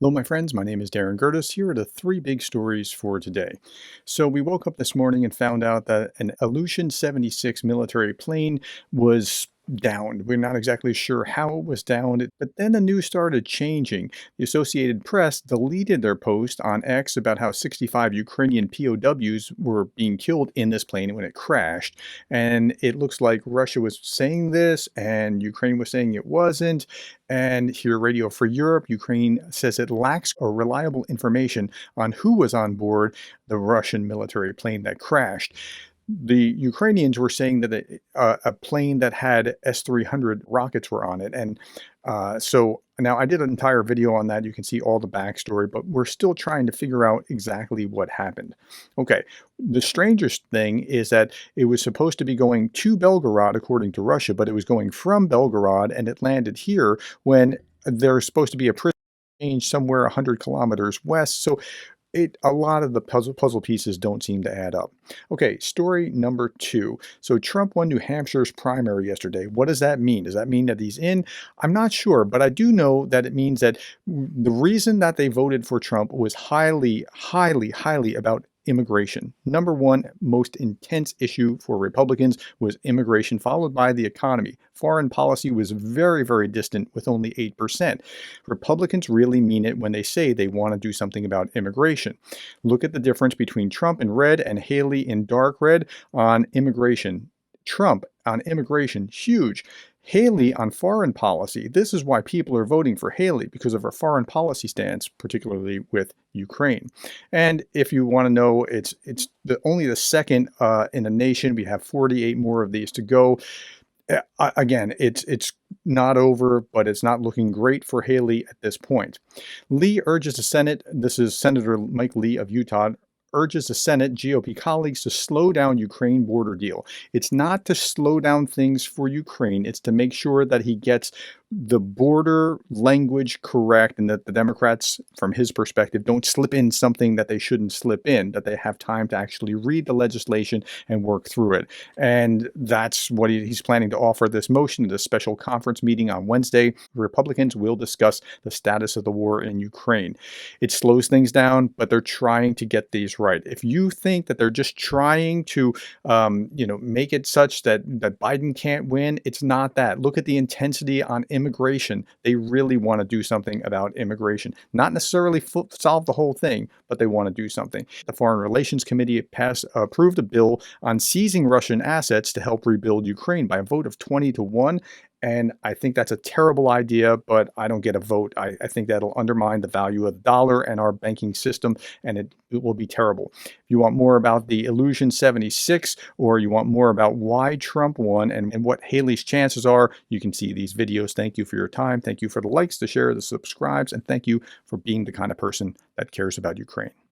Hello, my friends. My name is Gerdes. Here are the three big stories for today. So, we woke up this morning and found out that an IL-76 military plane was downed. We're not exactly sure how it was downed, but then the news started changing. The Associated Press deleted their post on X about how 65 Ukrainian POWs were being killed in this plane when it crashed. And it looks like Russia was saying this and Ukraine was saying it wasn't. And here, Radio for Europe, Ukraine says it lacks reliable information on who was on board the Russian military plane that crashed. The Ukrainians were saying that a plane that had S-300 rockets were on it. And so now I did an entire video on that. You can see all the backstory, but we're still trying to figure out exactly what happened. Okay, the strangest thing is that it was supposed to be going to Belgorod, according to Russia, but it was going from Belgorod and it landed here when there's supposed to be a prison change somewhere 100 kilometers west. So a lot of the puzzle pieces don't seem to add up. Okay, story number two. So Trump won New Hampshire's primary yesterday. What does that mean? Does that mean that he's in? I'm not sure, but I do know that it means that the reason that they voted for Trump was highly about immigration. Number one most intense issue for Republicans was immigration, followed by the economy. Foreign policy was very distant with only 8%. Republicans really mean it when they say they want to do something about immigration. Look at the difference between Trump in red and Haley in dark red on immigration. Trump on immigration, huge. Haley on foreign policy. This is why people are voting for Haley, because of her foreign policy stance, particularly with Ukraine. And if you want to know, it's only the second in the nation. We have 48 more of these to go. Again, it's not over, but it's not looking great for Haley at this point. Lee urges the Senate, this is Senator Mike Lee of Utah, urges the Senate GOP colleagues to slow down Ukraine border deal. It's not to slow down things for Ukraine, it's to make sure that he gets the border language correct and that the Democrats, from his perspective, don't slip in something that they shouldn't slip in, that they have time to actually read the legislation and work through it. And that's what he's planning to offer this motion at a special conference meeting on Wednesday. Republicans will discuss the status of the war in Ukraine. It slows things down, but they're trying to get these right. If you think that they're just trying to, make it such that Biden can't win, it's not that. Look at the intensity on immigration. They really want to do something about immigration. Not necessarily solve the whole thing, but they want to do something. The Foreign Relations Committee approved a bill on seizing Russian assets to help rebuild Ukraine by a vote of 20-1. And I think that's a terrible idea, but I don't get a vote. I think that'll undermine the value of the dollar and our banking system, and it will be terrible. If you want more about the IL-76, or you want more about why Trump won and what Haley's chances are, you can see these videos. Thank you for your time. Thank you for the likes, the share, the subscribes, and thank you for being the kind of person that cares about Ukraine.